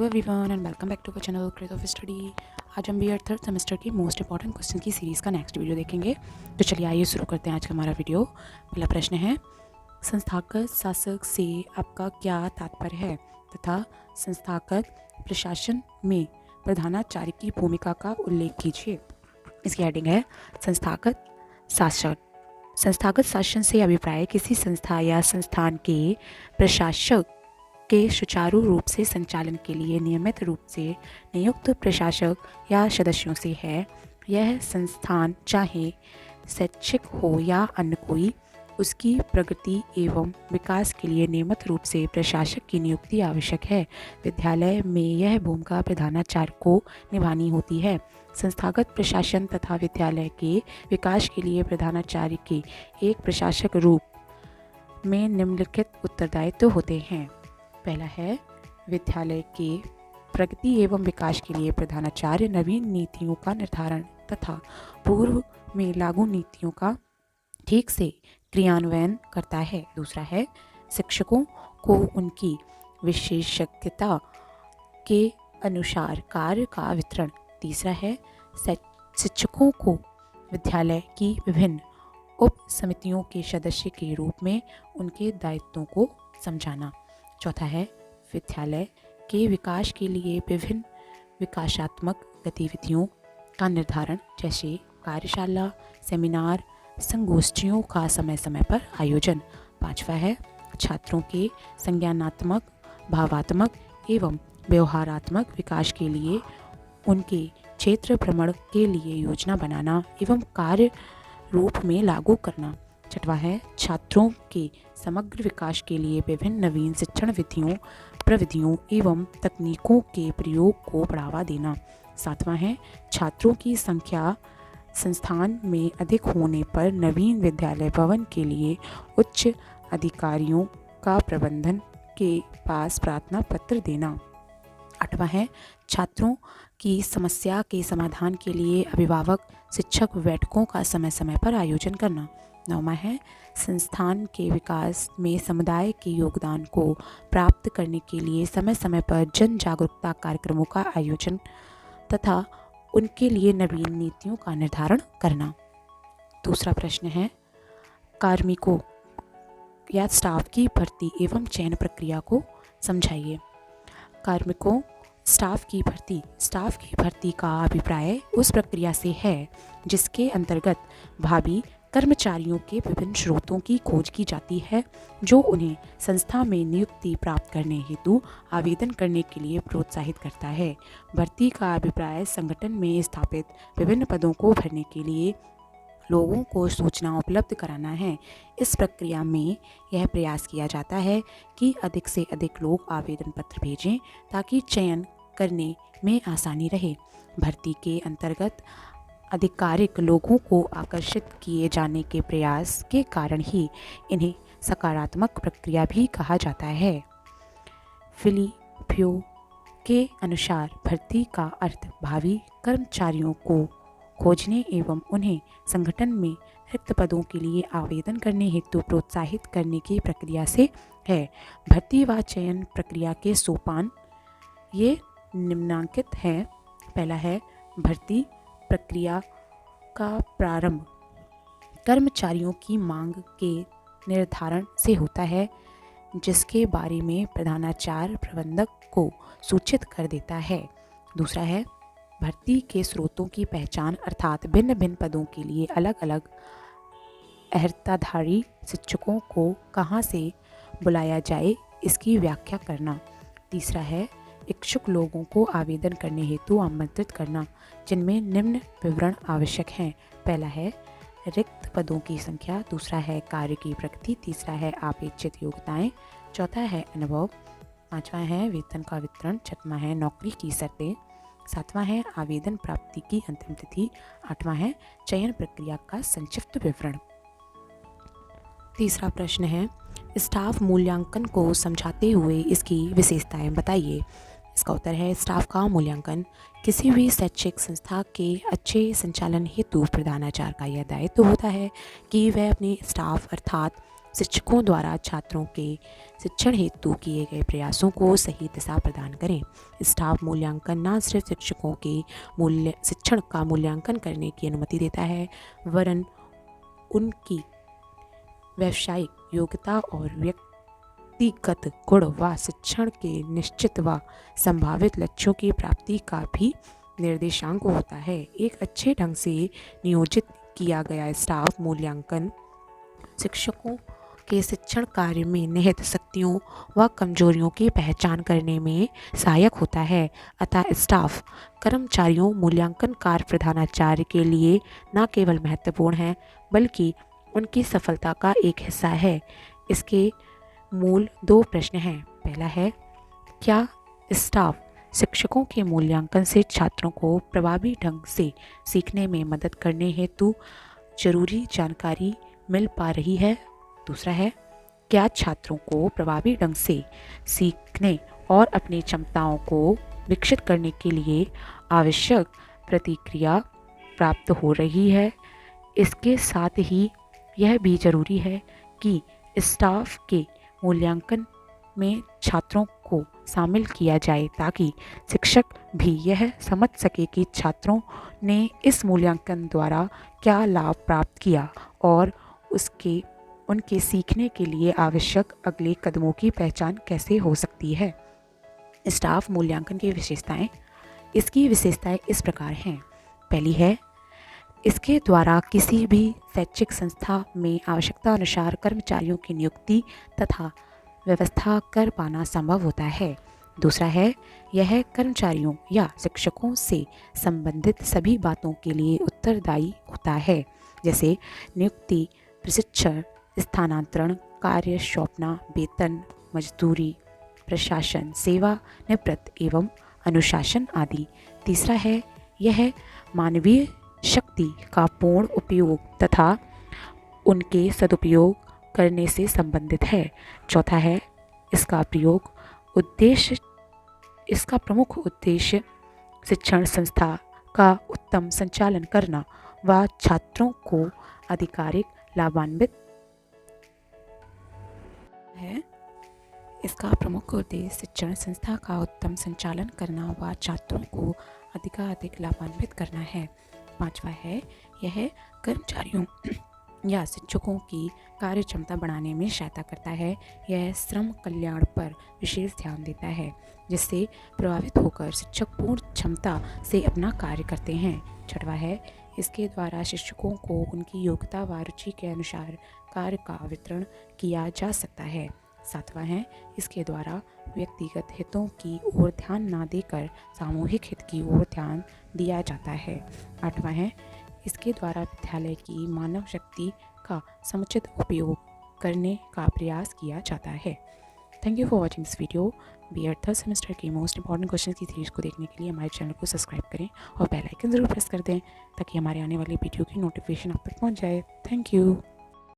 Everyone and welcome back to our channel craze of study. आज हम B Ed third semester की most important question की series का next video देखेंगे। तो चलिए आइए शुरू करते हैं आज का हमारा वीडियो। पहला प्रश्न है, संस्थागत शासक से आपका क्या तात्पर्य है तथा संस्थागत प्रशासन में प्रधानाचार्य की भूमिका का उल्लेख कीजिए। इसकी हेडिंग है संस्थागत शासन। संस्थागत शासन से अभिप्राय किसी संस्था या संस्थान के प्रशासक के सुचारू रूप से संचालन के लिए नियमित रूप से नियुक्त प्रशासक या सदस्यों से है। यह संस्थान चाहे शैक्षिक हो या अन्य कोई, उसकी प्रगति एवं विकास के लिए नियमित रूप से प्रशासक की नियुक्ति आवश्यक है। विद्यालय में यह भूमिका प्रधानाचार्य को निभानी होती है। संस्थागत प्रशासन तथा विद्यालय के विकास के लिए प्रधानाचार्य के एक प्रशासक रूप में निम्नलिखित उत्तरदायित्व होते हैं। पहला है, विद्यालय के प्रगति एवं विकास के लिए प्रधानाचार्य नवीन नीतियों का निर्धारण तथा पूर्व में लागू नीतियों का ठीक से क्रियान्वयन करता है। दूसरा है, शिक्षकों को उनकी विशेषज्ञता के अनुसार कार्य का वितरण। तीसरा है, शिक्षकों को विद्यालय की विभिन्न उप समितियों के सदस्य के रूप में उनके दायित्वों को समझाना। चौथा है, विद्यालय के विकास के लिए विभिन्न विकासात्मक गतिविधियों का निर्धारण, जैसे कार्यशाला, सेमिनार, संगोष्ठियों का समय समय पर आयोजन। पांचवा है, छात्रों के संज्ञानात्मक, भावात्मक एवं व्यवहारात्मक विकास के लिए उनके क्षेत्र भ्रमण के लिए योजना बनाना एवं कार्य रूप में लागू करना। छठवां है, छात्रों के समग्र विकास के लिए विभिन्न नवीन शिक्षण विधियों, प्रविधियों एवं तकनीकों के प्रयोग को बढ़ावा देना। सातवां है, छात्रों की संख्या संस्थान में अधिक होने पर नवीन विद्यालय भवन के लिए उच्च अधिकारियों का प्रबंधन के पास प्रार्थना पत्र देना। आठवां है, छात्रों की समस्या के समाधान के लिए अभिभावक शिक्षक बैठकों का समय समय पर आयोजन करना। नौवां है, संस्थान के विकास में समुदाय के योगदान को प्राप्त करने के लिए समय समय पर जन जागरूकता कार्यक्रमों का आयोजन तथा उनके लिए नवीन नीतियों का निर्धारण करना। दूसरा प्रश्न है, कार्मिकों या स्टाफ की भर्ती एवं चयन प्रक्रिया को समझाइए। कार्मिकों स्टाफ की भर्ती का अभिप्राय उस प्रक्रिया से है जिसके अंतर्गत भावी कर्मचारियों के विभिन्न स्रोतों की खोज की जाती है, जो उन्हें संस्था में नियुक्ति प्राप्त करने हेतु आवेदन करने के लिए प्रोत्साहित करता है। भर्ती का अभिप्राय संगठन में स्थापित विभिन्न पदों को भरने के लिए लोगों को सूचना उपलब्ध कराना है। इस प्रक्रिया में यह प्रयास किया जाता है कि अधिक से अधिक लोग आवेदन पत्र भेजें ताकि चयन करने में आसानी रहे। भर्ती के अंतर्गत आधिकारिक लोगों को आकर्षित किए जाने के प्रयास के कारण ही इन्हें सकारात्मक प्रक्रिया भी कहा जाता है। फिलिपियो के अनुसार भर्ती का अर्थ भावी कर्मचारियों को खोजने एवं उन्हें संगठन में रिक्त पदों के लिए आवेदन करने हेतु प्रोत्साहित करने की प्रक्रिया से है। भर्ती व चयन प्रक्रिया के सोपान ये निम्नांकित हैं। पहला है, भर्ती प्रक्रिया का प्रारंभ कर्मचारियों की मांग के निर्धारण से होता है, जिसके बारे में प्रधानाचार्य प्रबंधक को सूचित कर देता है। दूसरा है, भर्ती के स्रोतों की पहचान, अर्थात भिन्न भिन्न पदों के लिए अलग अलग अर्हताधारी शिक्षकों को कहाँ से बुलाया जाए, इसकी व्याख्या करना। तीसरा है, इच्छुक लोगों को आवेदन करने हेतु आमंत्रित करना, जिनमें निम्न विवरण आवश्यक हैं। पहला है रिक्त पदों की संख्या, दूसरा है कार्य की प्रगति, तीसरा है अपेक्षित योग्यताएं, चौथा है अनुभव, पांचवा है वेतन का वितरण, छठवां है नौकरी की शर्तें, सातवां है आवेदन प्राप्ति की अंतिम तिथि, आठवां है चयन प्रक्रिया का संक्षिप्त विवरण। तीसरा प्रश्न है, स्टाफ मूल्यांकन को समझाते हुए इसकी विशेषताएं बताइए। इसका उत्तर है, स्टाफ का मूल्यांकन किसी भी शैक्षिक संस्था के अच्छे संचालन हेतु प्रधानाचार्य का यह दायित्व होता है कि वह अपने स्टाफ अर्थात शिक्षकों द्वारा छात्रों के शिक्षण हेतु किए गए प्रयासों को सही दिशा प्रदान करें। स्टाफ मूल्यांकन न सिर्फ शिक्षकों के शिक्षण का मूल्यांकन करने की अनुमति देता है, वरन उनकी व्यावसायिक योग्यता और व्यक्तिगत गुण व शिक्षण के निश्चित व संभावित लक्ष्यों की प्राप्ति का भी निर्देशांक होता है। एक अच्छे ढंग से नियोजित किया गया स्टाफ मूल्यांकन शिक्षकों के शिक्षण कार्य में निहित शक्तियों व कमजोरियों की पहचान करने में सहायक होता है। अतः स्टाफ कर्मचारियों मूल्यांकन कार्य प्रधानाचार्य के लिए न केवल महत्वपूर्ण है बल्कि उनकी सफलता का एक हिस्सा है। इसके मूल 2 प्रश्न हैं। पहला है, क्या स्टाफ शिक्षकों के मूल्यांकन से छात्रों को प्रभावी ढंग से सीखने में मदद करने हेतु जरूरी जानकारी मिल पा रही है? दूसरा है, क्या छात्रों को प्रभावी ढंग से सीखने और अपनी क्षमताओं को विकसित करने के लिए आवश्यक प्रतिक्रिया प्राप्त हो रही है? इसके साथ ही यह भी जरूरी है कि स्टाफ के मूल्यांकन में छात्रों को शामिल किया जाए ताकि शिक्षक भी यह समझ सके कि छात्रों ने इस मूल्यांकन द्वारा क्या लाभ प्राप्त किया और उनके सीखने के लिए आवश्यक अगले कदमों की पहचान कैसे हो सकती है। स्टाफ मूल्यांकन की विशेषताएं। इसकी विशेषताएं इस प्रकार हैं। पहली है, इसके द्वारा किसी भी शैक्षिक संस्था में आवश्यकता अनुसार कर्मचारियों की नियुक्ति तथा व्यवस्था कर पाना संभव होता है। दूसरा है, यह कर्मचारियों या शिक्षकों से संबंधित सभी बातों के लिए उत्तरदायी होता है, जैसे नियुक्ति, प्रशिक्षण, स्थानांतरण, कार्य सौंपना, वेतन, मजदूरी, प्रशासन, सेवा निवृत्त एवं अनुशासन आदि। तीसरा है, यह मानवीय शक्ति का पूर्ण उपयोग तथा उनके सदुपयोग करने से संबंधित है। चौथा है, इसका प्रमुख उद्देश्य शिक्षण संस्था का उत्तम संचालन करना व छात्रों को आधिकारिक लाभान्वित है। इसका प्रमुख उद्देश्य शिक्षण संस्था का उत्तम संचालन करना व छात्रों को अधिकाधिक लाभान्वित करना है। पांचवा है, यह कर्मचारियों या शिक्षकों की कार्य क्षमता बढ़ाने में सहायता करता है। यह श्रम कल्याण पर विशेष ध्यान देता है, जिससे प्रभावित होकर शिक्षक पूर्ण क्षमता से अपना कार्य करते हैं। छठवा है, इसके द्वारा शिक्षकों को उनकी योग्यता व रुचि के अनुसार कार्य का वितरण किया जा सकता है। सातवां है, इसके द्वारा व्यक्तिगत हितों की ओर ध्यान न देकर सामूहिक हित की ओर ध्यान दिया जाता है। आठवां है, इसके द्वारा विद्यालय की मानव शक्ति का समुचित उपयोग करने का प्रयास किया जाता है। Thank you for watching this video. B Ed third semester के मोस्ट इंपॉर्टेंट क्वेश्चन की सीरीज को देखने के लिए हमारे चैनल को सब्सक्राइब करें और बेल आइकन ज़रूर प्रेस कर दें ताकि हमारे आने वाली वीडियो की नोटिफिकेशन आप तक पहुंच जाए। Thank you.